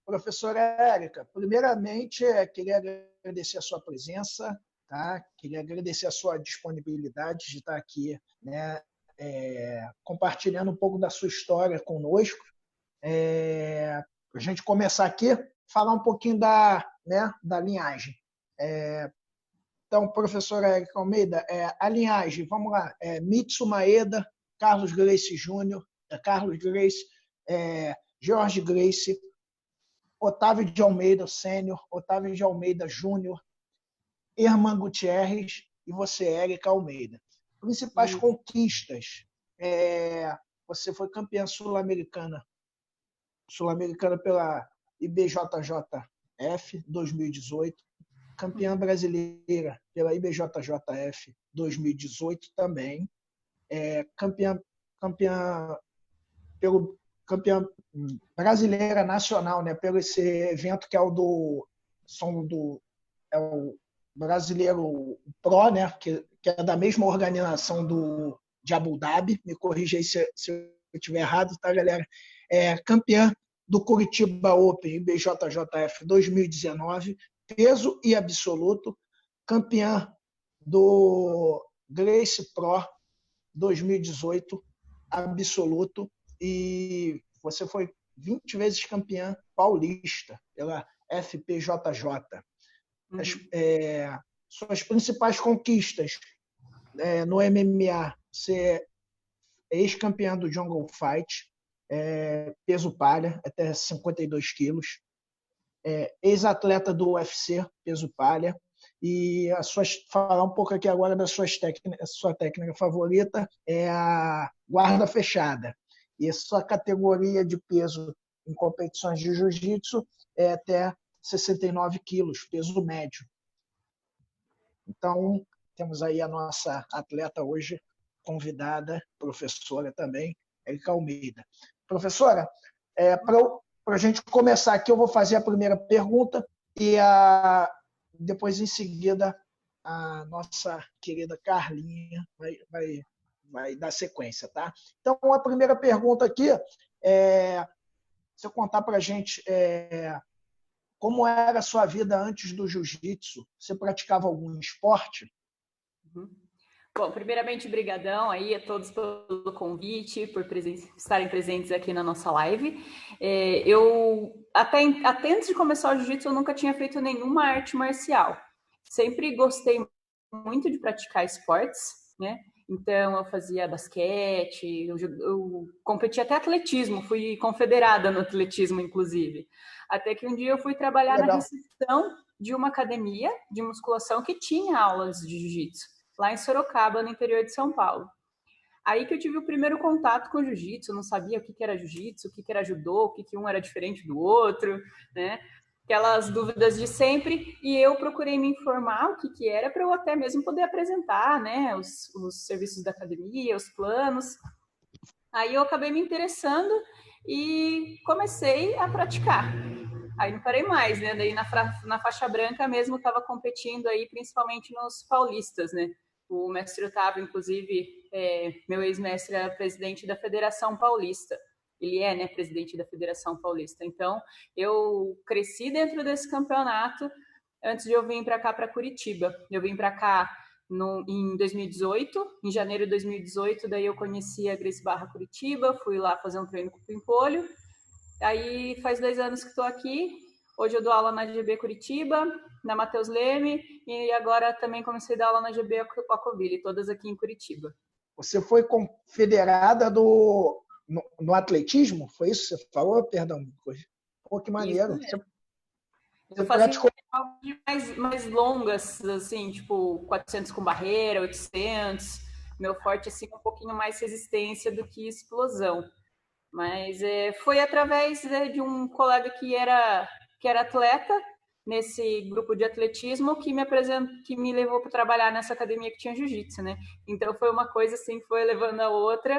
Professora Érica, primeiramente, queria agradecer a sua presença, tá? Queria agradecer a sua disponibilidade de estar aqui, né, compartilhando um pouco da sua história conosco. Para a gente começar aqui, falar um pouquinho da linhagem. Então, professora Érica Almeida, a linhagem, vamos lá, Mitsu Maeda, Carlos Gracie Júnior, Carlos Gracie, Jorge Gracie, Otávio de Almeida Sênior, Otávio de Almeida Júnior, Herman Gutierrez e você, Érica Almeida. Principais conquistas. Você foi campeã sul-americana pela IBJJF 2018, campeã brasileira pela IBJJF 2018 também, campeã brasileira nacional, né, pelo esse evento que é o brasileiro Pro, né, que é da mesma organização de Abu Dhabi. Me corrija aí se eu estiver errado, tá, galera? Campeã do Curitiba Open IBJJF 2019, peso e absoluto, campeã do Gracie Pro 2018, absoluto, e você foi 20 vezes campeã paulista pela FPJJ. Suas principais conquistas no MMA: você é ex-campeã do Jungle Fight, peso palha, até 52 quilos, ex-atleta do UFC, peso palha, e falar um pouco aqui agora da sua técnica favorita é a guarda fechada. E a sua categoria de peso em competições de jiu-jitsu é até 69 quilos, peso médio. Então, temos aí a nossa atleta hoje, convidada, professora também, Érica Almeida. Professora, para a gente começar aqui, eu vou fazer a primeira pergunta e depois, em seguida, a nossa querida Carlinha vai dar sequência, tá? Então, a primeira pergunta aqui você contar para a gente como era a sua vida antes do jiu-jitsu. Você praticava algum esporte? Bom, primeiramente, brigadão aí a todos pelo convite, por estarem presentes aqui na nossa live. Eu, até antes de começar o jiu-jitsu, eu nunca tinha feito nenhuma arte marcial. Sempre gostei muito de praticar esportes, né? Então, eu fazia basquete, eu competia até atletismo, fui confederada no atletismo, inclusive. Até que um dia eu fui trabalhar na recepção de uma academia de musculação que tinha aulas de jiu-jitsu, lá em Sorocaba, no interior de São Paulo. Aí que eu tive o primeiro contato com o jiu-jitsu, eu não sabia o que era jiu-jitsu, o que era judô, o que um era diferente do outro, né? Aquelas dúvidas de sempre, e eu procurei me informar o que era para eu até mesmo poder apresentar, né, os serviços da academia, os planos. Aí eu acabei me interessando e comecei a praticar. Aí não parei mais, né? Daí na faixa branca mesmo estava competindo aí, principalmente nos paulistas, né? O mestre Otávio, inclusive, meu ex-mestre, era presidente da Federação Paulista. Ele né, presidente da Federação Paulista. Então, eu cresci dentro desse campeonato antes de eu vir para cá, para Curitiba. Eu vim para cá em 2018, em janeiro de 2018, daí eu conheci a Gracie Barra Curitiba, fui lá fazer um treino com o Pimpolho. Aí faz 2 anos que estou aqui. Hoje eu dou aula na GB Curitiba, na Matheus Leme, e agora também comecei a dar aula na GB Alcoville, todas aqui em Curitiba. Você foi confederada no atletismo? Foi isso que você falou? Perdão. Pô, que maneiro. Eu fazia algo mais longas, assim, tipo 400 com barreira, 800. Meu forte, assim, um pouquinho mais resistência do que explosão. Mas foi através de um colega que era atleta nesse grupo de atletismo que me levou para trabalhar nessa academia que tinha jiu-jitsu, né? Então foi uma coisa assim que foi levando a outra.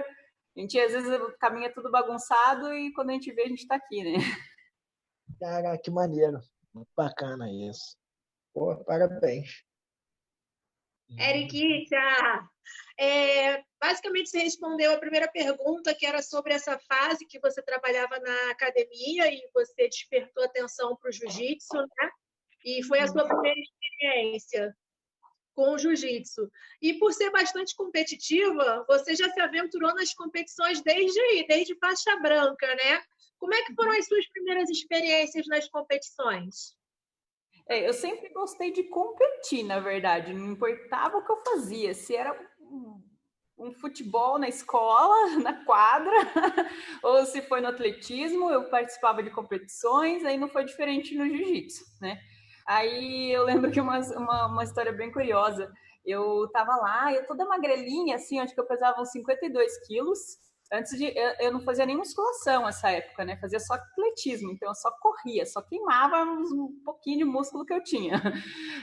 A gente às vezes caminha tudo bagunçado e quando a gente vê a gente está aqui, né? Cara, que maneiro, muito bacana isso. Pô, parabéns. Eriquita, basicamente você respondeu a primeira pergunta, que era sobre essa fase que você trabalhava na academia e você despertou atenção para o jiu-jitsu, né? E foi a sua primeira experiência com o jiu-jitsu. E por ser bastante competitiva, você já se aventurou nas competições desde faixa branca, né? Como é que foram as suas primeiras experiências nas competições? Eu sempre gostei de competir, na verdade. Não importava o que eu fazia. Se era um futebol na escola, na quadra, ou se foi no atletismo, eu participava de competições, aí não foi diferente no jiu-jitsu, né? Aí eu lembro que uma história bem curiosa. Eu tava lá, eu toda magrelinha, assim, acho que eu pesava uns 52 quilos. Eu não fazia nem musculação nessa época, né? Fazia só atletismo, então eu só corria, só queimava um pouquinho de músculo que eu tinha.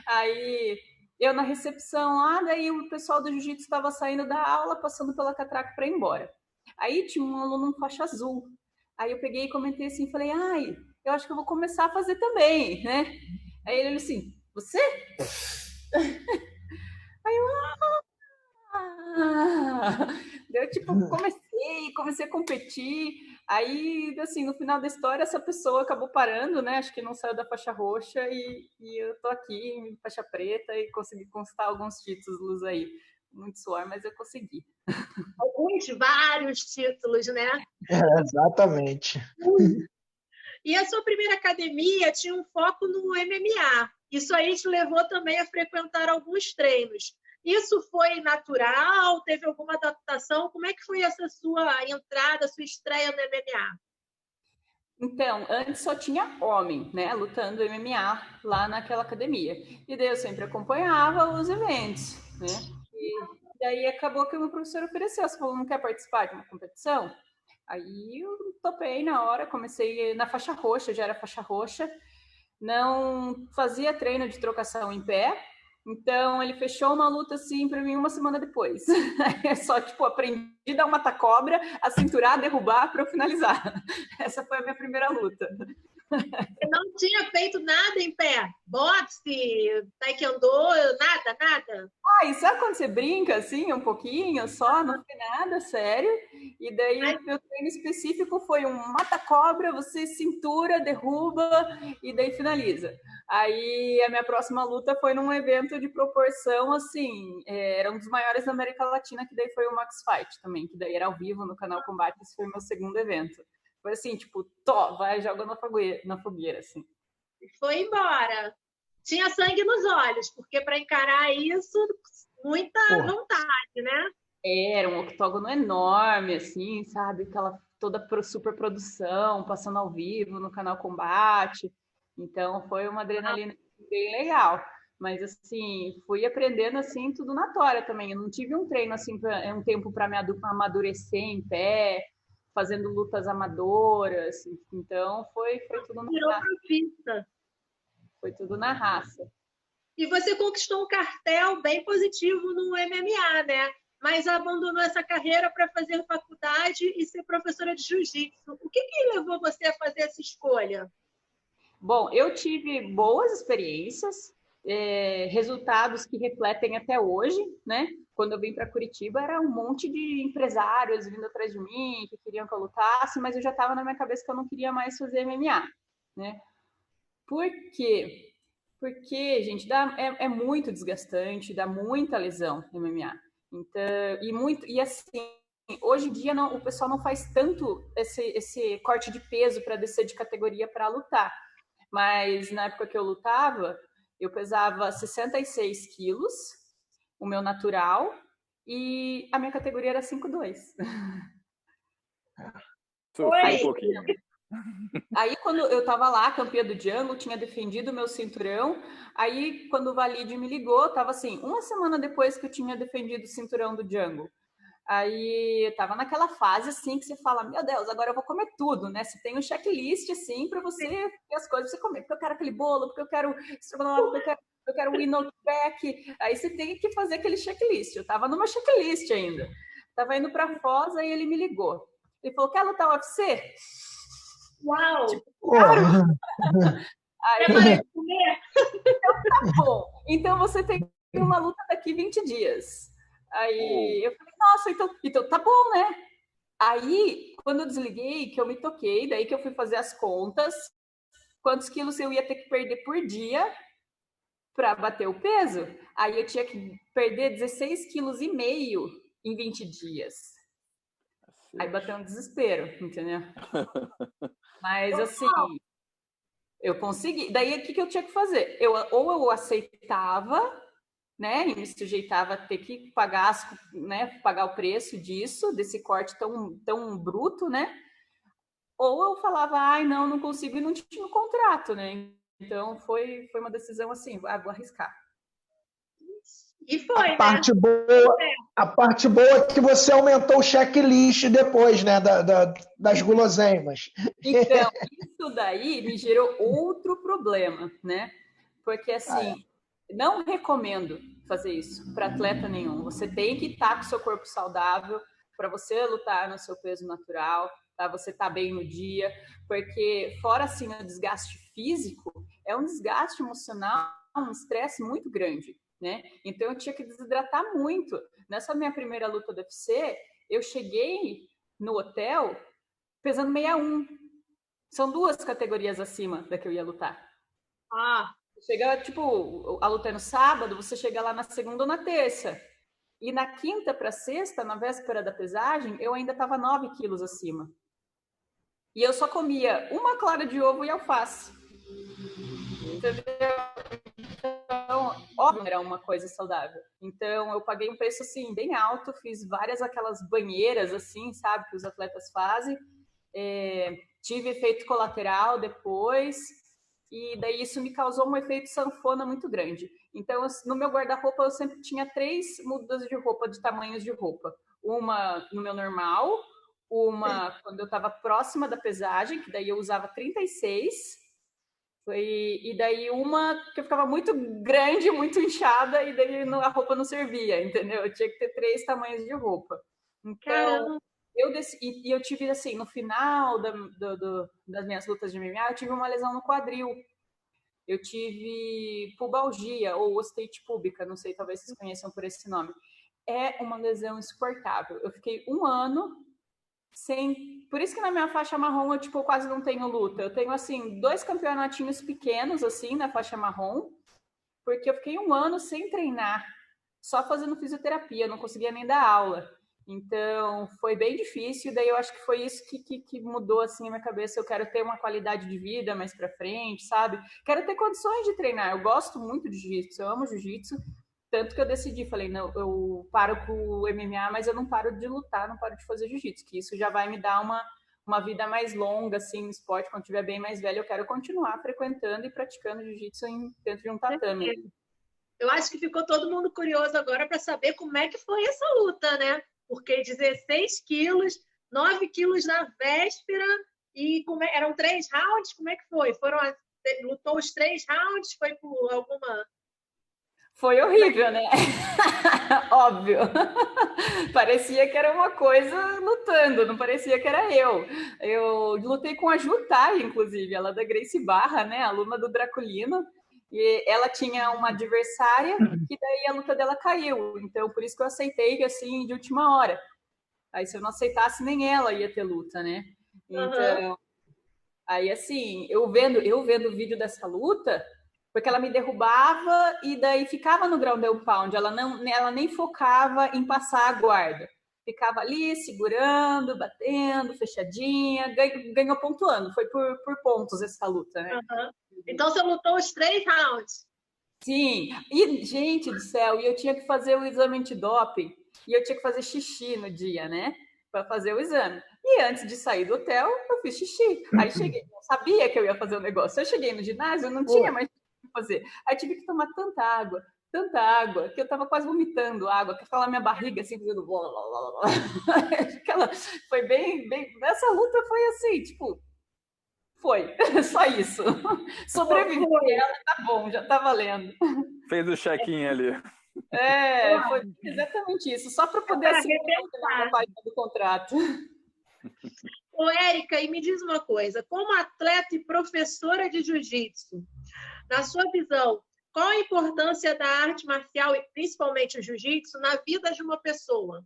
Aí eu na recepção lá, daí o pessoal do jiu-jitsu estava saindo da aula, passando pela catraca para ir embora. Aí tinha um aluno com faixa azul. Aí eu peguei e comentei assim, falei, ai, eu acho que eu vou começar a fazer também, né? Aí ele assim, você? Aí eu, eu tipo, comecei a competir. Aí, assim, no final da história, essa pessoa acabou parando, né? Acho que não saiu da faixa roxa e eu tô aqui em faixa preta e consegui conquistar alguns títulos aí. Muito suor, mas eu consegui. Vários títulos, né? Exatamente. E a sua primeira academia tinha um foco no MMA. Isso aí te levou também a frequentar alguns treinos. Isso foi natural? Teve alguma adaptação? Como é que foi essa sua entrada, sua estreia no MMA? Então, antes só tinha homem, né, lutando MMA lá naquela academia. E daí eu sempre acompanhava os eventos, né? E daí acabou que o meu professor ofereceu, você falou, não quer participar de uma competição? Aí eu topei na hora, comecei na faixa roxa, já era faixa roxa, não fazia treino de trocação em pé, então ele fechou uma luta assim para mim uma semana depois. É só tipo aprendi a dar uma cobra, a cinturar, derrubar para eu finalizar. Essa foi a minha primeira luta. Você não tinha feito nada em pé? Boxe, taekwondo, nada? E sabe quando você brinca assim, um pouquinho só, não foi nada sério? E daí o meu treino específico foi um mata-cobra, você cintura, derruba e daí finaliza. Aí a minha próxima luta foi num evento de proporção, assim, era um dos maiores da América Latina, que daí foi o Max Fight também, que daí era ao vivo no canal Combate, esse foi o meu segundo evento. Foi assim, tipo, vai, joga na fogueira, assim. Foi embora. Tinha sangue nos olhos, porque para encarar isso, muita vontade, né? Era um octógono enorme, assim, sabe? Aquela toda super produção, passando ao vivo no canal Combate. Então, foi uma adrenalina bem legal. Mas, assim, fui aprendendo, assim, tudo na tora também. Eu não tive um treino, assim, um tempo para me amadurecer em pé, fazendo lutas amadoras. Então, foi tudo na raça. Foi tudo na raça. E você conquistou um cartel bem positivo no MMA, né? Mas abandonou essa carreira para fazer faculdade e ser professora de jiu-jitsu. O que levou você a fazer essa escolha? Bom, eu tive boas experiências, resultados que refletem até hoje, né? Quando eu vim para Curitiba, era um monte de empresários vindo atrás de mim, que queriam que eu lutasse, mas eu já estava na minha cabeça que eu não queria mais fazer MMA, né? Por quê? Porque, gente, é muito desgastante, dá muita lesão no MMA. Então, e assim, hoje em dia o pessoal não faz tanto esse corte de peso para descer de categoria para lutar. Mas na época que eu lutava, eu pesava 66 quilos, o meu natural, e a minha categoria era 5'2". Sofri um pouquinho. Aí, quando eu tava lá, campeã do Django, tinha defendido o meu cinturão. Aí, quando o Valide me ligou, tava assim, uma semana depois que eu tinha defendido o cinturão do Django. Aí, eu tava naquela fase, assim, que você fala, meu Deus, agora eu vou comer tudo, né? Você tem um checklist, assim, para você ter as coisas pra você comer. Porque eu quero aquele bolo, porque eu quero estrogonofe, porque eu quero o Inoback. Aí, você tem que fazer aquele checklist. Eu tava numa checklist ainda. Tava indo pra Foz, aí ele me ligou. Ele falou, quer lutar UFC? Uau! Tipo, claro! Aí, então tá bom. Então você tem uma luta daqui 20 dias. Aí eu falei, nossa, então tá bom, né? Aí, quando eu desliguei, que eu me toquei, daí que eu fui fazer as contas, quantos quilos eu ia ter que perder por dia para bater o peso. Aí eu tinha que perder 16,5 quilos em 20 dias. Aí bateu um desespero, entendeu? Mas assim, eu consegui. Daí o que eu tinha que fazer? Ou eu aceitava, né, e me sujeitava a ter que pagar, né, pagar o preço desse corte tão bruto, né? Ou eu falava, ai, não consigo, e não tinha o contrato, né? Então foi uma decisão assim, vou arriscar. E foi, a parte boa é que você aumentou o checklist depois, né, das guloseimas. Então, isso daí me gerou outro problema, né? Porque assim, não recomendo fazer isso para atleta nenhum. Você tem que estar com o seu corpo saudável para você lutar no seu peso natural, tá? Você tá bem no dia, porque fora assim o desgaste físico, é um desgaste emocional, um estresse muito grande, né? Então eu tinha que desidratar muito. Nessa minha primeira luta do UFC, eu cheguei no hotel pesando 61. São 2 categorias acima da que eu ia lutar. Chega, tipo, a luta é no sábado, você chega lá na segunda ou na terça. E na quinta para sexta, na véspera da pesagem, eu ainda estava 9 quilos acima. E eu só comia uma clara de ovo e alface. Entendeu? Então, óbvio, era uma coisa saudável. Então, eu paguei um preço, assim, bem alto. Fiz várias aquelas banheiras, assim, sabe, que os atletas fazem. Tive efeito colateral depois. E daí isso me causou um efeito sanfona muito grande. Então, no meu guarda-roupa, eu sempre tinha 3 mudas de roupa, de tamanhos de roupa. Uma no meu normal, uma quando eu estava próxima da pesagem, que daí eu usava 36, e daí uma que eu ficava muito grande, muito inchada, e daí a roupa não servia, entendeu? Eu tinha que ter 3 tamanhos de roupa. Então, eu tive, assim, no final das minhas lutas de MMA, eu tive uma lesão no quadril. Eu tive pubalgia, ou osteite púbica, não sei, talvez vocês conheçam por esse nome. É uma lesão insuportável. Eu fiquei 1 ano sem... Por isso que na minha faixa marrom eu, tipo, quase não tenho luta. Eu tenho, assim, 2 campeonatinhos pequenos, assim, na faixa marrom, porque eu fiquei 1 ano sem treinar, só fazendo fisioterapia, eu não conseguia nem dar aula. Então, foi bem difícil, daí eu acho que foi isso que mudou, assim, a minha cabeça. Eu quero ter uma qualidade de vida mais pra frente, sabe? Quero ter condições de treinar. Eu gosto muito de jiu-jitsu, eu amo jiu-jitsu, tanto que eu decidi, falei, não, eu paro com o MMA, mas eu não paro de lutar, não paro de fazer jiu-jitsu, que isso já vai me dar uma vida mais longa, assim, no esporte. Quando estiver bem mais velho, eu quero continuar frequentando e praticando jiu-jitsu dentro de um tatame. Eu acho que ficou todo mundo curioso agora para saber como é que foi essa luta, né? Porque 16 quilos, 9 quilos na véspera, e eram 3 rounds? Como é que foi? Lutou os 3 rounds? Foi por alguma... Foi horrível, né? Óbvio. Parecia que era uma coisa lutando, não parecia que era eu. Eu lutei com a Jutai, inclusive, ela da Gracie Barra, né? Aluna do Draculino. E ela tinha uma adversária que daí a luta dela caiu. Então, por isso que eu aceitei, assim, de última hora. Aí, se eu não aceitasse, nem ela ia ter luta, né? Então, aí, assim, eu vendo o vídeo dessa luta, porque ela me derrubava e daí ficava no ground and pound. Ela nem focava em passar a guarda. Ficava ali, segurando, batendo, fechadinha, ganhou pontuando. Foi por pontos essa luta, né? Então, você lutou os 3 rounds? Sim. E, gente do céu, eu tinha que fazer o exame antidoping e eu tinha que fazer xixi no dia, né? Para fazer o exame. E antes de sair do hotel, eu fiz xixi. Aí cheguei, não sabia que eu ia fazer o negócio. Eu cheguei no ginásio, não tinha mais o que fazer. Aí tive que tomar tanta água, que eu tava quase vomitando água, que aquela minha barriga assim, fazendo blá, blá, blá, blá. Foi bem... Nessa luta foi assim, tipo... Foi, só isso. Sobrevivi ela, tá bom, já tá valendo. Fez o check-in ali. Foi exatamente isso, só para poder assinar a página do contrato. Ô, Érica, e me diz uma coisa, como atleta e professora de jiu-jitsu, na sua visão, Qual a importância da arte marcial, e principalmente o jiu-jitsu, na vida de uma pessoa?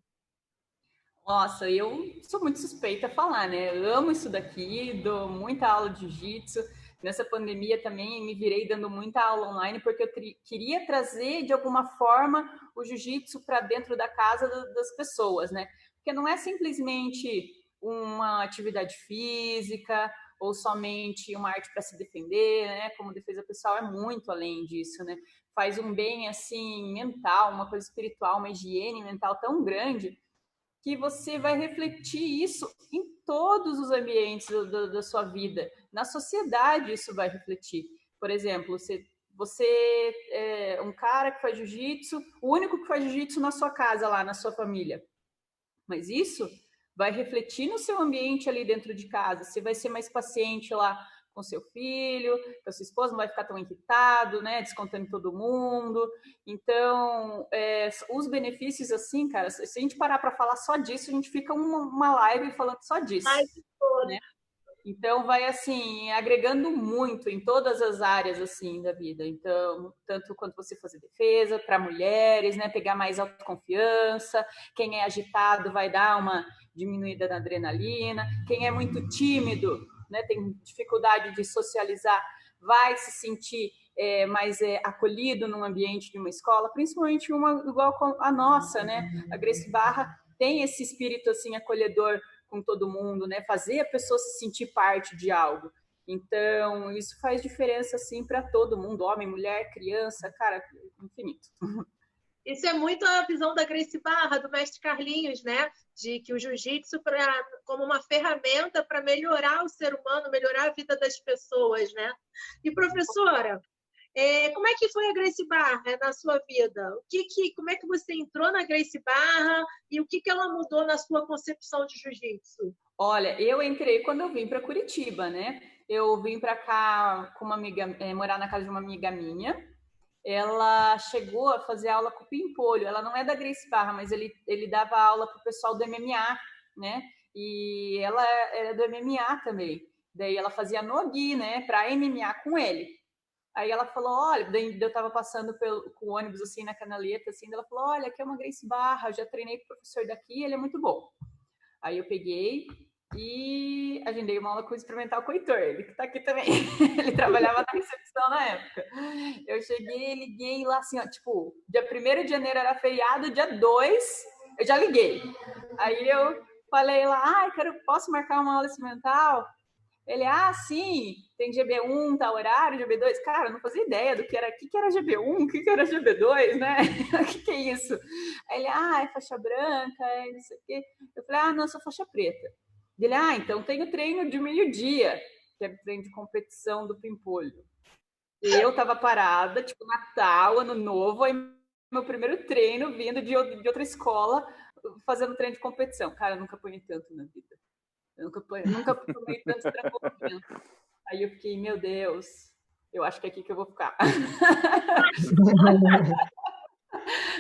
Nossa, eu sou muito suspeita a falar, né? Eu amo isso daqui, dou muita aula de jiu-jitsu. Nessa pandemia também me virei dando muita aula online, porque eu queria trazer, de alguma forma, o jiu-jitsu para dentro da casa das pessoas, né? Porque não é simplesmente uma atividade física ou somente uma arte para se defender, né? Como defesa pessoal é muito além disso, né? Faz um bem, assim, mental, uma coisa espiritual, uma higiene mental tão grande que você vai refletir isso em todos os ambientes da sua vida. Na sociedade, isso vai refletir. Por exemplo, você é um cara que faz jiu-jitsu, o único que faz jiu-jitsu na sua casa, lá na sua família. Mas isso vai refletir no seu ambiente ali dentro de casa. Você vai ser mais paciente lá com seu filho, com a sua esposa, não vai ficar tão irritado, né? Descontando em todo mundo. Então, os benefícios, assim, cara, se a gente parar para falar só disso, a gente fica uma live falando só disso, né? Então, vai, assim, agregando muito em todas as áreas, assim, da vida. Então, tanto quanto você fazer defesa, para mulheres, né? Pegar mais autoconfiança. Quem é agitado vai dar uma diminuída na adrenalina. Quem é muito tímido, né? Tem dificuldade de socializar, vai se sentir mais acolhido num ambiente de uma escola, principalmente uma igual a nossa, né? A Gracie Barra tem esse espírito, assim, acolhedor com todo mundo, né? Fazer a pessoa se sentir parte de algo. Então, isso faz diferença, assim, para todo mundo, homem, mulher, criança, cara, infinito. Isso é muito a visão da Gracie Barra, do mestre Carlinhos, né? De que o jiu-jitsu como uma ferramenta para melhorar o ser humano, melhorar a vida das pessoas, né? E, professora, como é que foi a Gracie Barra na sua vida? Como é que você entrou na Gracie Barra e o que ela mudou na sua concepção de jiu-jitsu? Olha, eu entrei quando eu vim para Curitiba, né? Eu vim para cá com uma amiga, morar na casa de uma amiga minha. Ela chegou a fazer aula com o Pimpolho. Ela não é da Gracie Barra, mas ele dava aula para o pessoal do MMA, né? E ela era do MMA também. Daí ela fazia no-gi, né? Para MMA com ele. Aí ela falou, olha, eu tava passando com o ônibus assim na canaleta, assim, ela falou, olha, aqui é uma Gracie Barra, eu já treinei com o professor daqui, ele é muito bom. Aí eu peguei e agendei uma aula com o experimental com o Heitor, ele que tá aqui também. Ele trabalhava na recepção na época. Eu cheguei, liguei lá assim, ó, tipo, dia 1º de janeiro era feriado, dia 2 eu já liguei. Aí eu falei lá, posso marcar uma aula experimental? Ele, sim, tem GB1, tá horário, GB2. Cara, eu não fazia ideia do que era GB1, o que era GB2, né? O que é isso? Aí ele, é faixa branca, é não sei o quê. Eu falei, não, eu sou faixa preta. Ele, então tem o treino de meio-dia, que é o treino de competição do Pimpolho. E eu tava parada, tipo, Natal, Ano Novo, aí meu primeiro treino vindo de outra escola, fazendo treino de competição. Cara, eu nunca apanhei tanto na vida. Eu nunca tomei tanto estrangulhamento. Aí eu fiquei, meu Deus, eu acho que é aqui que eu vou ficar.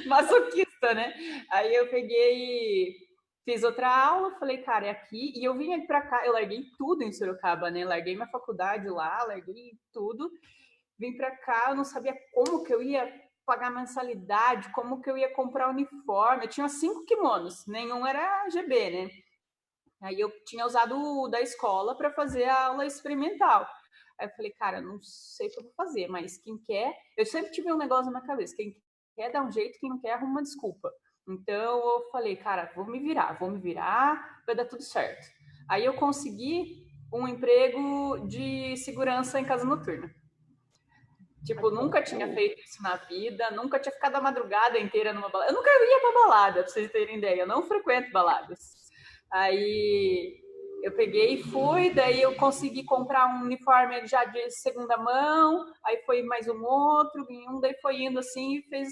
Masoquista, né? Aí eu peguei, fiz outra aula, falei, cara, é aqui. E eu vim pra cá, eu larguei tudo em Sorocaba, né? Larguei minha faculdade lá, larguei tudo. Vim pra cá, eu não sabia como que eu ia pagar mensalidade, como que eu ia comprar uniforme. Eu tinha 5 kimonos, nenhum era GB, né? Aí eu tinha usado o da escola para fazer a aula experimental. Aí eu falei, cara, não sei o que eu vou fazer, mas quem quer... Eu sempre tive um negócio na minha cabeça, quem quer dá um jeito, quem não quer arruma uma desculpa. Então eu falei, cara, vou me virar, vai dar tudo certo. Aí eu consegui um emprego de segurança em casa noturna. Tipo, nunca tinha feito isso na vida, nunca tinha ficado a madrugada inteira numa balada. Eu nunca ia pra balada, pra vocês terem ideia, eu não frequento baladas. Aí eu peguei e fui, daí eu consegui comprar um uniforme já de segunda mão, aí foi mais um outro, daí foi indo assim e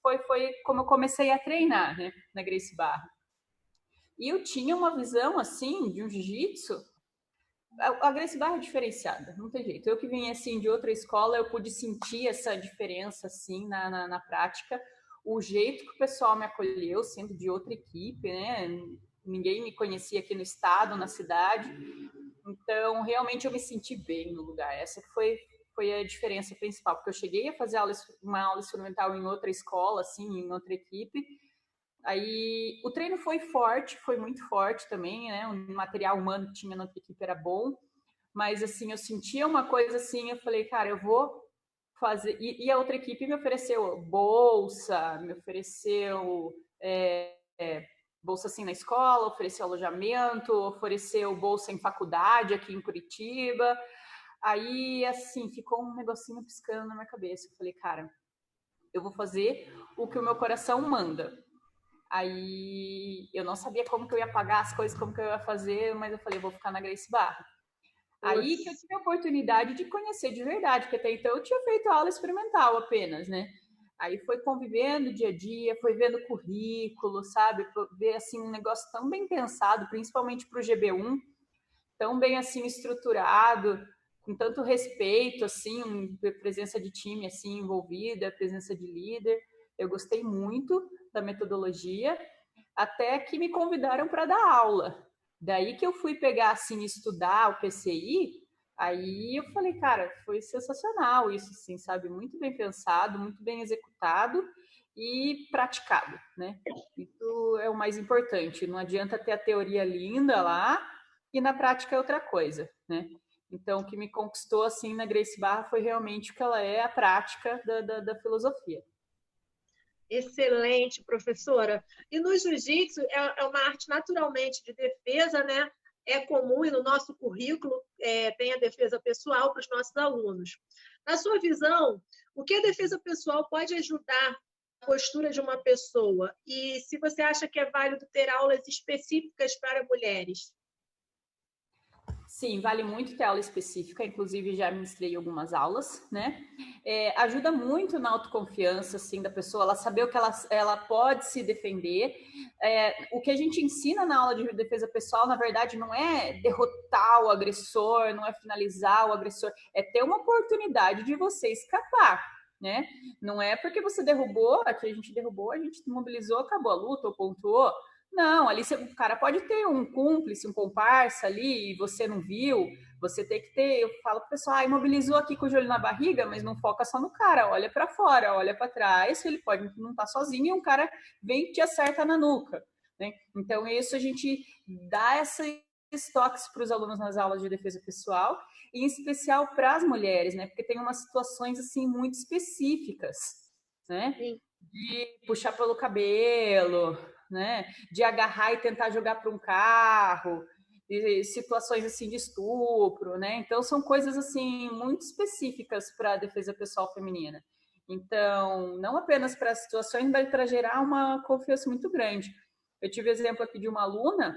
foi como eu comecei a treinar, né, na Gracie Barra. E eu tinha uma visão assim de um jiu-jitsu. A Gracie Barra é diferenciada, não tem jeito. Eu que vim assim de outra escola, eu pude sentir essa diferença assim na prática. O jeito que o pessoal me acolheu, sendo de outra equipe, né? Ninguém me conhecia aqui no estado, na cidade. Então, realmente eu me senti bem no lugar. Essa foi foi a diferença principal, porque eu cheguei a fazer uma aula experimental em outra escola, assim, em outra equipe. Aí o treino foi forte, foi muito forte também, né? O material humano que tinha na outra equipe era bom, mas assim, eu sentia uma coisa assim, eu falei, cara, eu vou fazer. E a outra equipe me ofereceu bolsa, me ofereceu bolsa assim na escola, ofereceu alojamento, ofereceu bolsa em faculdade aqui em Curitiba. Aí, assim, ficou um negocinho piscando na minha cabeça. Eu falei, cara, eu vou fazer o que o meu coração manda. Aí, eu não sabia como que eu ia pagar as coisas, como que eu ia fazer, mas eu falei, eu vou ficar na Gracie Barra. Aí que eu tive a oportunidade de conhecer de verdade, porque até então eu tinha feito aula experimental apenas, né? Aí foi convivendo dia a dia, foi vendo currículo, sabe? Ver, assim, um negócio tão bem pensado, principalmente para o GB1, tão bem, assim, estruturado, com tanto respeito, assim, presença de time, assim, envolvida, presença de líder. Eu gostei muito da metodologia, até que me convidaram para dar aula. Daí que eu fui pegar, assim, estudar o PCI, aí eu falei, cara, foi sensacional isso, assim, sabe? Muito bem pensado, muito bem executado e praticado, né? Isso é o mais importante. Não adianta ter a teoria linda lá e na prática é outra coisa, né? Então, o que me conquistou, assim, na Gracie Barra foi realmente o que ela é, a prática da filosofia. Excelente, professora. E no jiu-jitsu é uma arte naturalmente de defesa, né? É comum e no nosso currículo tem a defesa pessoal para os nossos alunos. Na sua visão, o que a defesa pessoal pode ajudar a postura de uma pessoa? E se você acha que é válido ter aulas específicas para mulheres? Sim, vale muito ter aula específica, inclusive já ministrei algumas aulas, né? Ajuda muito na autoconfiança, assim, da pessoa, ela saber o que ela pode se defender. O que a gente ensina na aula de defesa pessoal, na verdade, não é derrotar o agressor, não é finalizar o agressor, é ter uma oportunidade de você escapar, né? Não é porque você derrubou, aqui a gente derrubou, a gente mobilizou, acabou a luta ou pontuou. Não, ali o cara pode ter um cúmplice, um comparsa ali, e você não viu, você tem que ter, eu falo pro pessoal, imobilizou aqui com o joelho na barriga, mas não foca só no cara, olha para fora, olha para trás, ele pode não estar sozinho e um cara vem e te acerta na nuca, né? Então isso a gente dá esses toques para os alunos nas aulas de defesa pessoal, e em especial para as mulheres, né? Porque tem umas situações assim muito específicas, né? Sim. De puxar pelo cabelo, né? De agarrar e tentar jogar para um carro, de situações assim de estupro, né? Então são coisas assim muito específicas para a defesa pessoal feminina. Então, não apenas para as situações, mas para gerar uma confiança muito grande. Eu tive exemplo aqui de uma aluna,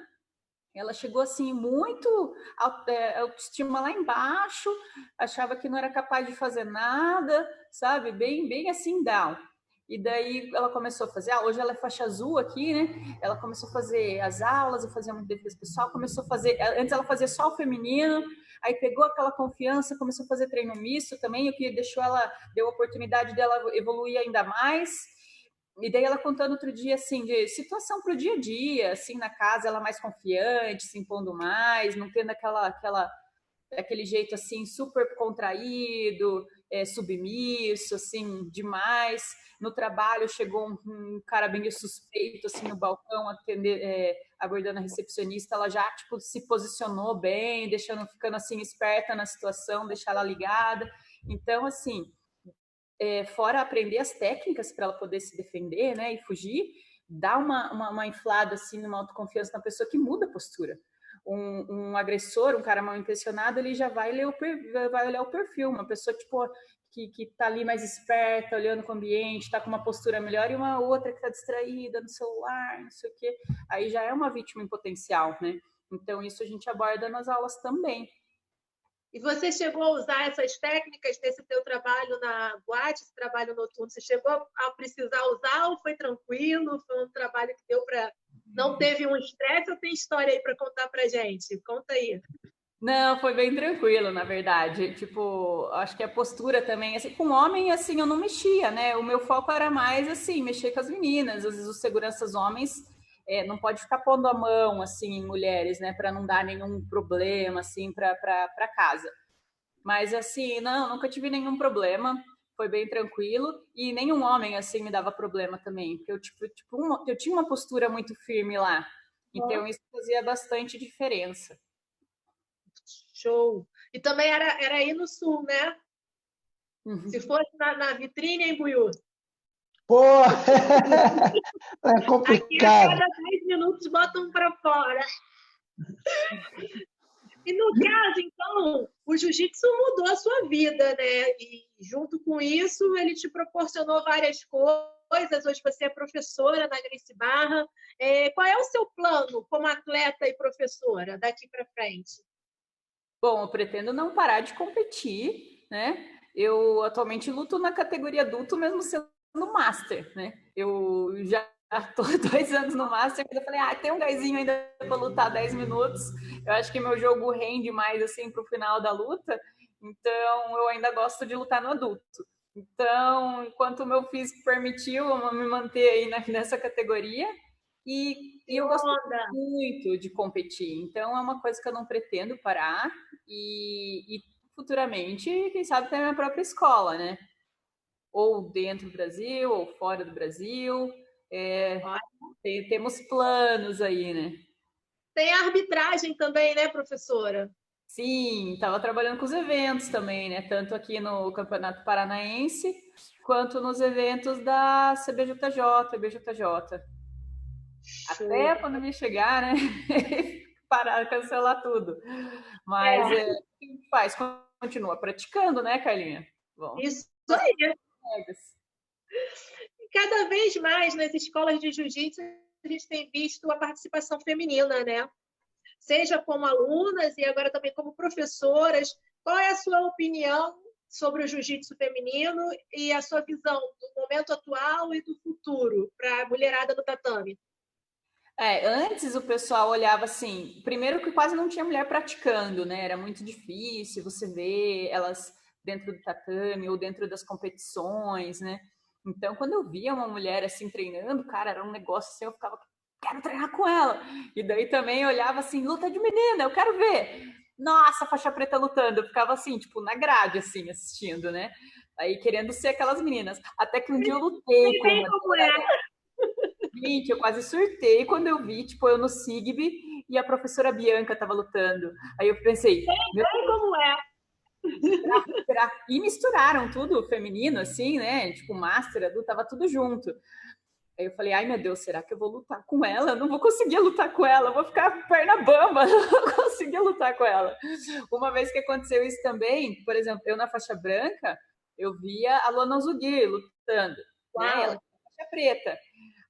ela chegou assim muito autoestima lá embaixo, achava que não era capaz de fazer nada, sabe? Bem assim down. E daí ela começou a fazer, hoje ela é faixa azul aqui, né? Ela começou a fazer as aulas, eu fazia muito defesa pessoal, começou a fazer, antes ela fazia só o feminino, aí pegou aquela confiança, começou a fazer treino misto também, o que deixou ela, deu a oportunidade dela evoluir ainda mais. E daí ela contando outro dia, assim, de situação para o dia a dia, assim, na casa, ela mais confiante, se impondo mais, não tendo aquele jeito, assim, super contraído, submisso, assim, demais. No trabalho chegou um cara bem suspeito, assim, no balcão, abordando a recepcionista, ela já, tipo, se posicionou bem, ficando, assim, esperta na situação, deixar ela ligada. Então, assim, fora aprender as técnicas para ela poder se defender, né, e fugir, dá uma inflada, assim, uma autoconfiança na pessoa que muda a postura. Um agressor, um cara mal intencionado, ele já vai olhar o perfil, uma pessoa, tipo, que tá ali mais esperta, olhando para o ambiente, tá com uma postura melhor, e uma outra que tá distraída no celular, não sei o quê, aí já é uma vítima em potencial, né? Então, isso a gente aborda nas aulas também. E você chegou a usar essas técnicas nesse teu trabalho na boate, esse trabalho noturno? Você chegou a precisar usar ou foi tranquilo? Foi um trabalho que deu para... Não teve um estresse ou tem história aí para contar para gente? Conta aí. Não, foi bem tranquilo, na verdade. Tipo, acho que a postura também, assim, com homem, assim, eu não mexia, né? O meu foco era mais, assim, mexer com as meninas. Às vezes os seguranças homens não pode ficar pondo a mão, assim, em mulheres, né? Para não dar nenhum problema, assim, para casa. Mas assim, não, nunca tive nenhum problema, foi bem tranquilo, e nenhum homem assim me dava problema também, porque eu tinha uma postura muito firme lá, então isso fazia bastante diferença. Show. E também era aí no sul, né? Se fosse na vitrine, em Buiú. Pô, é Aqui a complicado. cada 10 minutos botam para fora. E no caso, então, o jiu-jitsu mudou a sua vida, né? E junto com isso, ele te proporcionou várias coisas. Hoje você é professora na Gracie Barra. Qual é o seu plano como atleta e professora daqui para frente? Bom, eu pretendo não parar de competir, né? Eu atualmente luto na categoria adulto, mesmo sendo master, né? Eu já estou 2 anos no master, mas eu falei, tem um gásinho ainda para lutar 10 minutos. Eu acho que meu jogo rende mais assim para o final da luta, então eu ainda gosto de lutar no adulto. Então, enquanto o meu físico permitiu, eu vou me manter aí nessa categoria. E eu gosto muito de competir, então é uma coisa que eu não pretendo parar e futuramente, quem sabe, ter a minha própria escola, né? Ou dentro do Brasil, ou fora do Brasil. Temos planos aí, né? Tem a arbitragem também, né, professora? Sim, estava trabalhando com os eventos também, né? Tanto aqui no Campeonato Paranaense, quanto nos eventos da CBJJ, BJJ. Até a pandemia chegar, né? Parar, cancelar tudo. Mas o que a gente faz? Continua praticando, né, Carlinha? Bom, isso aí. colegas. Cada vez mais nas escolas de jiu-jitsu a gente tem visto a participação feminina, né? Seja como alunas e agora também como professoras. Qual é a sua opinião sobre o jiu-jitsu feminino e a sua visão do momento atual e do futuro para a mulherada do tatame? Antes o pessoal olhava assim, primeiro que quase não tinha mulher praticando, né? Era muito difícil você ver elas dentro do tatame ou dentro das competições, né? Então, quando eu via uma mulher assim treinando, cara, era um negócio assim, eu ficava, quero treinar com ela. E daí também eu olhava assim, luta de menina, eu quero ver. Nossa, faixa preta lutando, eu ficava assim, tipo, na grade, assim, assistindo, né? Aí querendo ser aquelas meninas. Até que um dia eu lutei com uma. Gente, eu quase surtei quando eu vi, tipo, eu no SIGB e a professora Bianca tava lutando. Aí eu pensei, meu Deus, como é? será? E misturaram tudo feminino, assim, né? Tipo, master, adulto, tava tudo junto. Aí eu falei, ai meu Deus, será que eu vou lutar com ela? Eu não vou conseguir lutar com ela, eu vou ficar perna bamba, não vou conseguir lutar com ela. Uma vez que aconteceu isso também, por exemplo, eu na faixa branca, eu via a Luana Zugir lutando, né? Ela faixa preta.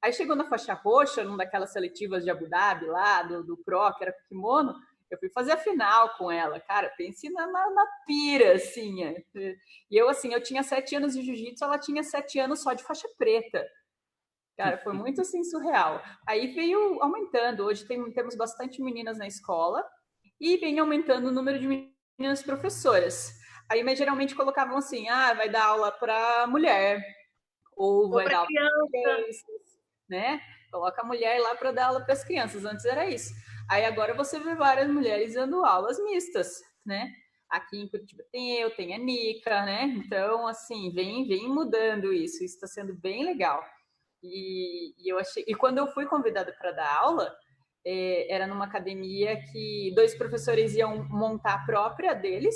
Aí chegou na faixa roxa, numa daquelas seletivas de Abu Dhabi lá, do Pro, que era com kimono, eu fui fazer a final com ela, cara, pense na pira, assim. E eu, assim, eu tinha 7 anos de jiu-jitsu, ela tinha 7 anos só de faixa preta. Cara, foi muito, assim, surreal. Aí veio aumentando, hoje temos bastante meninas na escola e vem aumentando o número de meninas professoras. Aí, geralmente, colocavam assim, vai dar aula para mulher, ou vai dar aula para crianças, né? Coloca a mulher lá para dar aula para as crianças. Antes era isso. Aí agora você vê várias mulheres dando aulas mistas, né? Aqui em Curitiba tem a Nica, né? Então, assim, vem mudando isso. Isso está sendo bem legal. Eu achei. E quando eu fui convidada para dar aula, era numa academia que 2 professores iam montar a própria deles,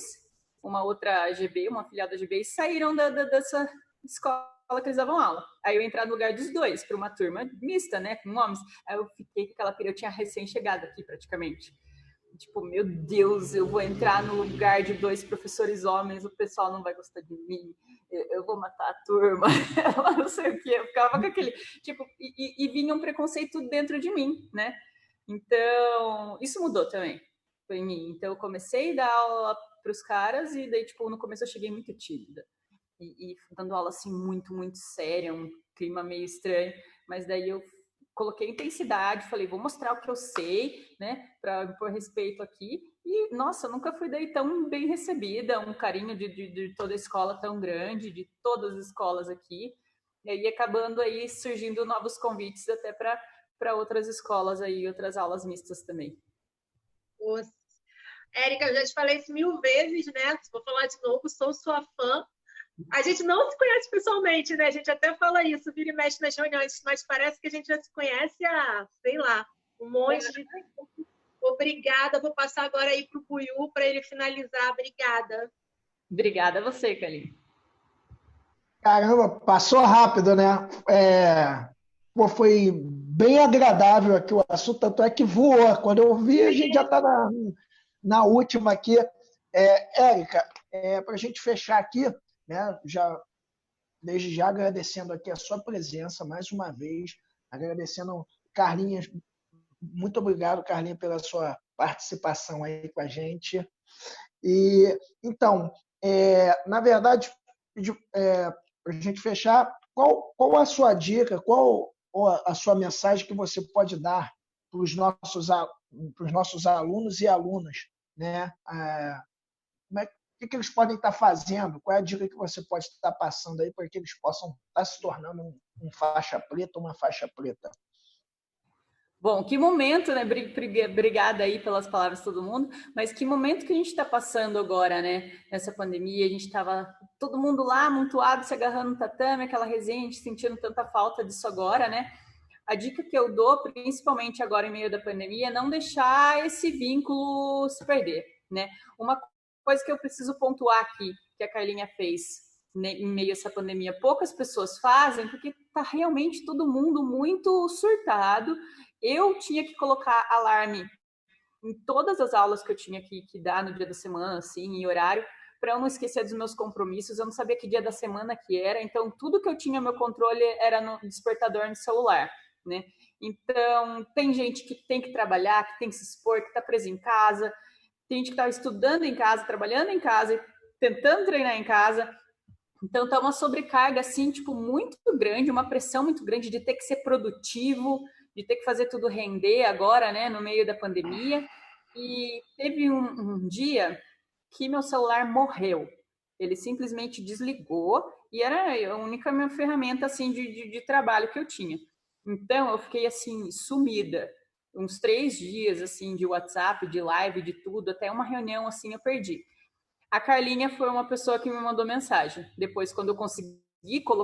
uma outra GB, uma filial da GB, e saíram dessa escola que eles davam aula. Aí eu entrei no lugar dos 2, para uma turma mista, né, com homens. Aí eu fiquei com aquela pira, eu tinha recém-chegado aqui praticamente. Tipo, meu Deus, eu vou entrar no lugar de 2 professores homens, o pessoal não vai gostar de mim, eu vou matar a turma, eu não sei o que, eu ficava com aquele, tipo, e vinha um preconceito dentro de mim, né? Então, isso mudou também em mim. Então, eu comecei a dar aula para os caras e daí, tipo, no começo eu cheguei muito tímida. E dando aula, assim, muito, muito séria, um clima meio estranho. Mas daí eu coloquei intensidade, falei, vou mostrar o que eu sei, né, para impor respeito aqui. E, nossa, eu nunca fui daí tão bem recebida, um carinho de toda a escola tão grande, de todas as escolas aqui. E aí, acabando aí, surgindo novos convites até para outras escolas aí, outras aulas mistas também. Érica, eu já te falei isso 1000 vezes, né? Vou falar de novo, sou sua fã. A gente não se conhece pessoalmente, né? A gente até fala isso, vira e mexe nas reuniões, mas parece que a gente já se conhece há, sei lá, um monte de tempo. Obrigada. Vou passar agora aí para o Buiú para ele finalizar. Obrigada. Obrigada a você, Kaline. Caramba, passou rápido, né? Pô, foi bem agradável aqui o assunto, tanto é que voou. Quando eu vi, a gente já está na última aqui. Érica, para a gente fechar aqui, né? Desde já agradecendo aqui a sua presença mais uma vez, agradecendo Carlinhos, muito obrigado, Carlinhos, pela sua participação aí com a gente. E então, na verdade, para a gente fechar, qual a sua dica, qual a sua mensagem que você pode dar para os nossos alunos e alunas, né? O que eles podem estar fazendo? Qual é a dica que você pode estar passando aí para que eles possam estar se tornando um faixa preta, uma faixa preta? Bom, que momento, né? Obrigada aí pelas palavras de todo mundo, mas que momento que a gente está passando agora, né? Nessa pandemia, a gente estava todo mundo lá, amontoado, se agarrando no tatame, aquela resenha, a gente sentindo tanta falta disso agora, né? A dica que eu dou, principalmente agora em meio da pandemia, é não deixar esse vínculo se perder, né? Uma coisa que eu preciso pontuar aqui, que a Carlinha fez, né, em meio a essa pandemia, poucas pessoas fazem, porque tá realmente todo mundo muito surtado. Eu tinha que colocar alarme em todas as aulas que eu tinha que dar no dia da semana, assim, em horário, para eu não esquecer dos meus compromissos. Eu não sabia que dia da semana que era, então tudo que eu tinha meu controle era no despertador no celular, né? Então, tem gente que tem que trabalhar, que tem que se expor, que está presa em casa, tem gente que está estudando em casa, trabalhando em casa, tentando treinar em casa. Então, tá uma sobrecarga, assim, tipo, muito grande, uma pressão muito grande de ter que ser produtivo, de ter que fazer tudo render agora, né, no meio da pandemia. E teve um dia que meu celular morreu. Ele simplesmente desligou e era a única minha ferramenta, assim, de trabalho que eu tinha. Então, eu fiquei, assim, sumida. Uns 3 dias, assim, de WhatsApp, de live, de tudo, até uma reunião, assim, eu perdi. A Carlinha foi uma pessoa que me mandou mensagem. Depois, quando eu consegui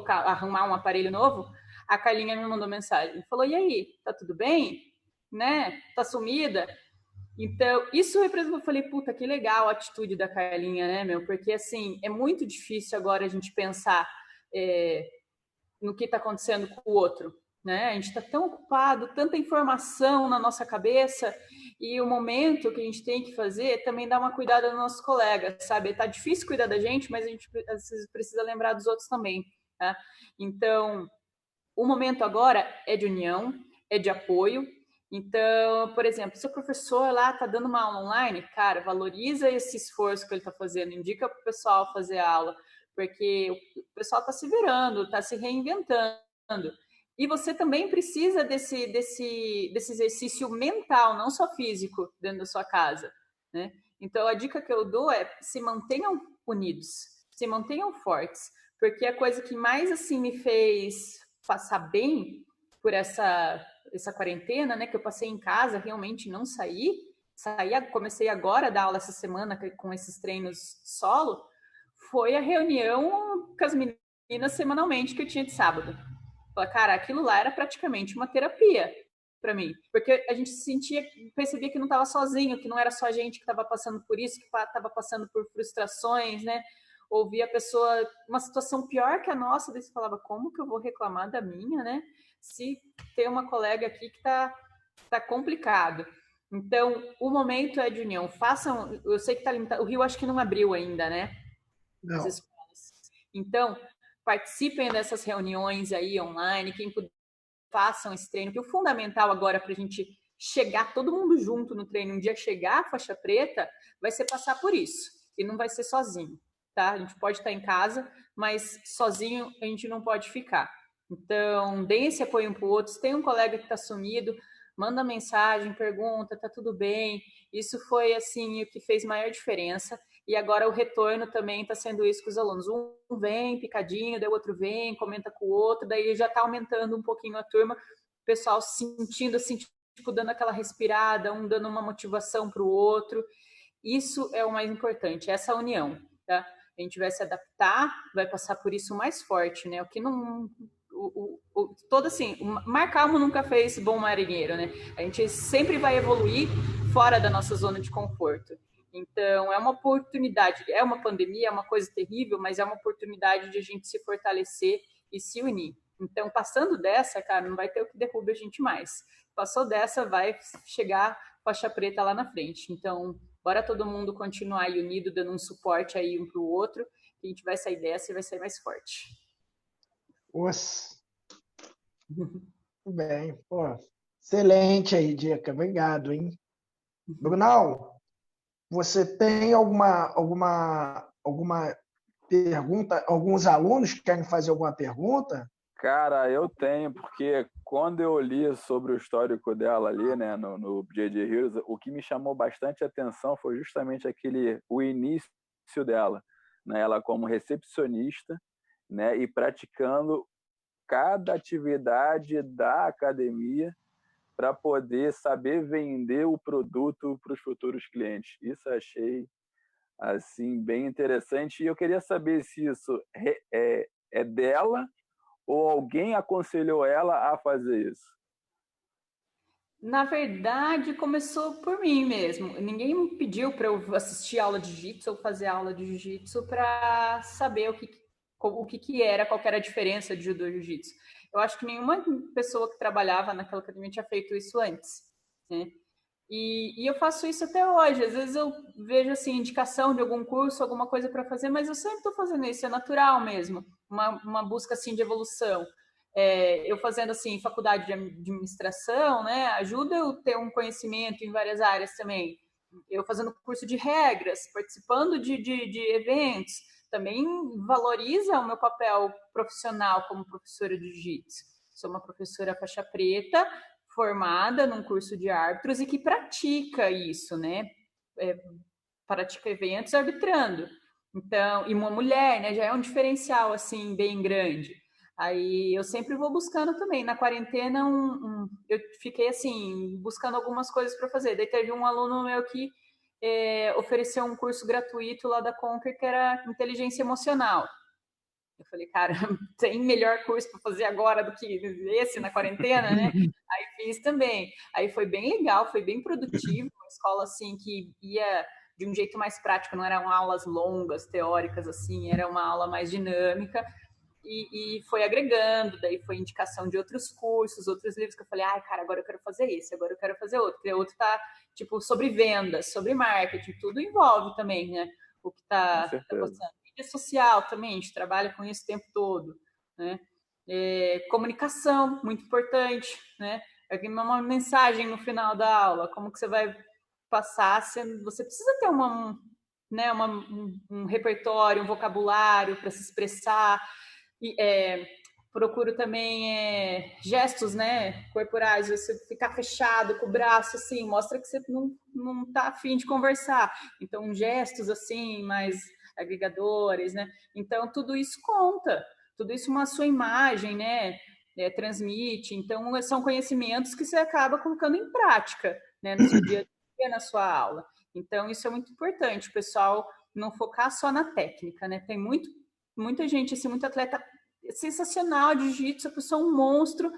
arrumar um aparelho novo, a Carlinha me mandou mensagem. Falou, e aí, tá tudo bem? Né? Tá sumida? Então, isso representou, eu falei, puta, que legal a atitude da Carlinha, né, meu? Porque, assim, é muito difícil agora a gente pensar no que está acontecendo com o outro, né? A gente está tão ocupado, tanta informação na nossa cabeça, e o momento que a gente tem que fazer é também dar uma cuidada nos nossos colegas, sabe? Tá difícil cuidar da gente, mas a gente às vezes precisa lembrar dos outros também, tá? Então, o momento agora é de união, é de apoio. Então, por exemplo, se o professor lá está dando uma aula online, cara, valoriza esse esforço que ele está fazendo, indica para o pessoal fazer a aula, porque o pessoal está se virando, está se reinventando. E você também precisa desse exercício mental, não só físico, dentro da sua casa, né? Então, a dica que eu dou é se mantenham unidos, se mantenham fortes, porque a coisa que mais, assim, me fez passar bem por essa quarentena, né, que eu passei em casa, realmente não comecei agora a dar aula essa semana com esses treinos solo, foi a reunião com as meninas semanalmente que eu tinha de sábado. Cara, aquilo lá era praticamente uma terapia para mim, porque a gente percebia que não estava sozinho, que não era só a gente que estava passando por isso, que estava passando por frustrações, né? Ouvir a pessoa, uma situação pior que a nossa, daí você falava, como que eu vou reclamar da minha, né? Se tem uma colega aqui que tá complicado. Então, o momento é de união. Façam, eu sei que tá limitado, o Rio acho que não abriu ainda, né? As escolas. Então, participem dessas reuniões aí online, quem puder, façam esse treino, que o fundamental agora para a gente chegar todo mundo junto no treino, um dia chegar a faixa preta, vai ser passar por isso, e não vai ser sozinho, tá? A gente pode estar em casa, mas sozinho a gente não pode ficar. Então, deem esse apoio um para o outro. Se tem um colega que está sumido, manda mensagem, pergunta, tá tudo bem? Isso foi, assim, o que fez maior diferença. E agora o retorno também está sendo isso com os alunos. Um vem picadinho, daí o outro vem, comenta com o outro, daí já está aumentando um pouquinho a turma, o pessoal sentindo assim, tipo, dando aquela respirada, um dando uma motivação para o outro. Isso é o mais importante, essa união, tá? A gente vai se adaptar, vai passar por isso mais forte, né? O que não... todo assim, mar calmo nunca fez bom marinheiro, né? A gente sempre vai evoluir fora da nossa zona de conforto. Então, é uma oportunidade, é uma pandemia, é uma coisa terrível, mas é uma oportunidade de a gente se fortalecer e se unir. Então, passando dessa, cara, não vai ter o que derrube a gente mais. Passou dessa, vai chegar faixa preta lá na frente. Então, bora todo mundo continuar aí unido, dando um suporte aí um para o outro, que a gente vai sair dessa e vai sair mais forte. Nossa. Muito bem. Pô, excelente aí, dica. Obrigado, hein? Brunão, você tem alguma pergunta? Alguns alunos que querem fazer alguma pergunta? Cara, eu tenho, porque quando eu li sobre o histórico dela ali, né, no J.J. Heroes, o que me chamou bastante atenção foi justamente o início dela, né, ela como recepcionista, né, e praticando cada atividade da academia para poder saber vender o produto para os futuros clientes. Isso eu achei assim bem interessante e eu queria saber se isso é dela ou alguém aconselhou ela a fazer isso? Na verdade, começou por mim mesmo. Ninguém me pediu para eu assistir aula de jiu-jitsu ou fazer aula de jiu-jitsu para saber o que era, qual que era a diferença de judô e jiu-jitsu. Eu acho que nenhuma pessoa que trabalhava naquela academia tinha feito isso antes, né? E eu faço isso até hoje. Às vezes eu vejo assim indicação de algum curso, alguma coisa para fazer, mas eu sempre estou fazendo isso, é natural mesmo, uma busca assim de evolução. Eu fazendo assim faculdade de administração, né, ajuda eu ter um conhecimento em várias áreas também. Eu fazendo curso de regras, participando de eventos, também valoriza o meu papel profissional como professora de jiu-jitsu. Sou uma professora faixa preta, formada num curso de árbitros e que pratica isso, né? Pratica eventos arbitrando. Então, e uma mulher, né? Já é um diferencial, assim, bem grande. Aí eu sempre vou buscando também. Na quarentena, eu fiquei, assim, buscando algumas coisas para fazer. Daí teve um aluno meu que ofereceu um curso gratuito lá da Conquer, que era inteligência emocional. Eu falei, cara, tem melhor curso para fazer agora do que esse na quarentena, né? Aí fiz também. Aí foi bem legal, foi bem produtivo, uma escola assim que ia de um jeito mais prático, não eram aulas longas, teóricas assim, era uma aula mais dinâmica e foi agregando, daí foi indicação de outros cursos, outros livros que eu falei, ai, cara, agora eu quero fazer esse, agora eu quero fazer outro, porque o outro tá, tipo, sobre vendas, sobre marketing, tudo envolve também, né? O que tá passando. Mídia social também, a gente trabalha com isso o tempo todo, né? Comunicação, muito importante, né? Uma mensagem no final da aula, como que você vai passar, você precisa ter né, um repertório, um vocabulário para se expressar, e, procuro também gestos, né, corporais, você ficar fechado com o braço, assim, mostra que você não tá afim de conversar. Então, gestos, assim, mais agregadores, né? Então, tudo isso conta. Tudo isso uma sua imagem, né, transmite. Então, são conhecimentos que você acaba colocando em prática, né, no seu dia a dia, na sua aula. Então, isso é muito importante, o pessoal não focar só na técnica, né? Tem muita gente, assim, muito atleta sensacional de jiu-jitsu, a pessoa é um monstro,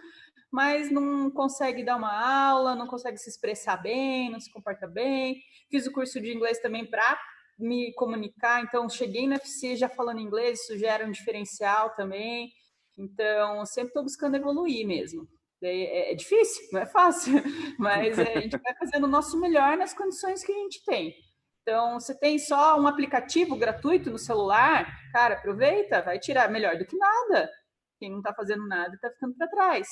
mas não consegue dar uma aula, não consegue se expressar bem, não se comporta bem. Fiz o curso de inglês também para me comunicar, então cheguei no UFC já falando inglês, isso já era um diferencial também. Então, sempre estou buscando evoluir mesmo. É difícil, não é fácil, mas a gente vai fazendo o nosso melhor nas condições que a gente tem. Então, você tem só um aplicativo gratuito no celular, cara, aproveita, vai tirar melhor do que nada. Quem não está fazendo nada está ficando para trás.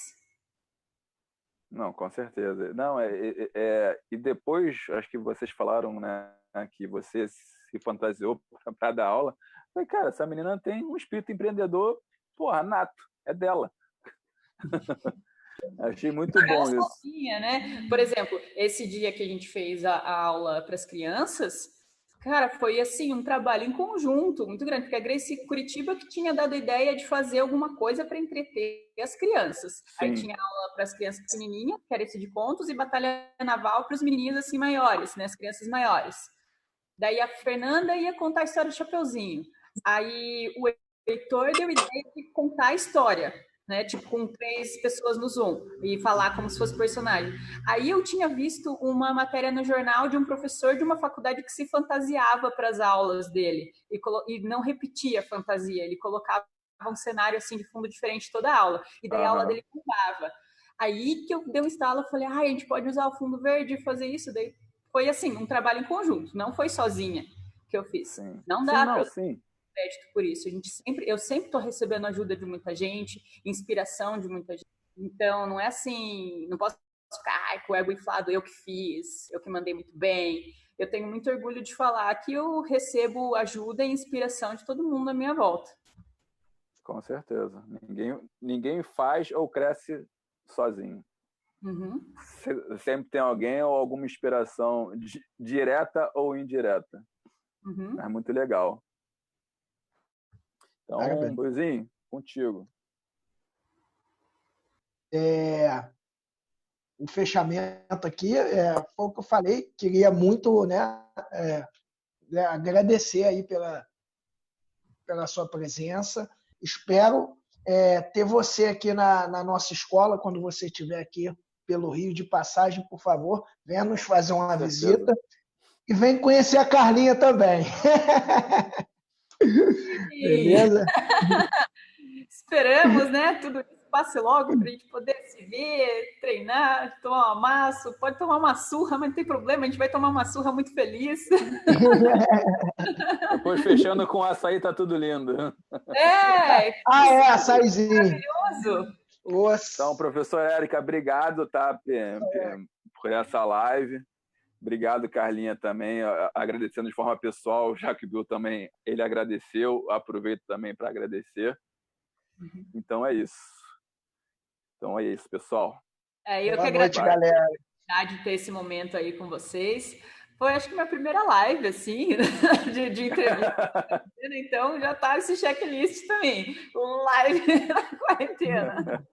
Não, com certeza. Não, e depois, acho que vocês falaram, né, que você se fantasiou para dar aula. Falei, cara, essa menina tem um espírito empreendedor, porra, nato, é dela. Achei muito bom isso. Sozinha, né? Por exemplo, esse dia que a gente fez a aula para as crianças, cara, foi assim um trabalho em conjunto muito grande, porque a Grace Curitiba que tinha dado a ideia de fazer alguma coisa para entreter as crianças. Sim. Aí tinha aula para as crianças pequenininhas, que era esse de contos, e batalha naval para os meninos assim maiores, né? As crianças maiores. Daí a Fernanda ia contar a história do Chapeuzinho. Aí o Heitor deu ideia de contar a história, né? Tipo, com 3 pessoas no Zoom e falar como se fosse personagem. Aí eu tinha visto uma matéria no jornal de um professor de uma faculdade que se fantasiava para as aulas dele e não repetia a fantasia, ele colocava um cenário assim de fundo diferente toda a aula, e daí a aula dele mudava. Aí que eu dei um estalo, eu falei, a gente pode usar o fundo verde e fazer isso. Daí foi assim, um trabalho em conjunto, não foi sozinha que eu fiz. Sim. Não dá para crédito por isso. Eu sempre estou recebendo ajuda de muita gente, inspiração de muita gente. Então, não é assim, não posso ficar com o ego inflado, eu que fiz, eu que mandei muito bem. Eu tenho muito orgulho de falar que eu recebo ajuda e inspiração de todo mundo à minha volta. Com certeza. Ninguém faz ou cresce sozinho. Uhum. Sempre tem alguém ou alguma inspiração direta ou indireta. Uhum. É muito legal. Então, Boizinho, contigo. O fechamento aqui, foi o que eu falei, queria muito, né, agradecer aí pela sua presença. Espero ter você aqui na nossa escola, quando você estiver aqui pelo Rio de passagem, por favor, venha nos fazer uma visita e vem conhecer a Carlinha também. Beleza? Esperamos, né? Tudo isso passe logo para a gente poder se ver, treinar, tomar uma massa. Pode tomar uma surra, mas não tem problema, a gente vai tomar uma surra muito feliz. Depois fechando com açaí, tá tudo lindo. Açaizinho. Maravilhoso. Então, professora Érica, obrigado, tá, por essa live. Obrigado, Carlinha, também, agradecendo de forma pessoal, já que o Bill também, ele agradeceu, aproveito também para agradecer. Então é isso. Pessoal. Eu que agradeço a oportunidade de ter esse momento aí com vocês. Foi, acho que, minha primeira live, assim, de entrevista. Então, já tá esse checklist também. Live na quarentena.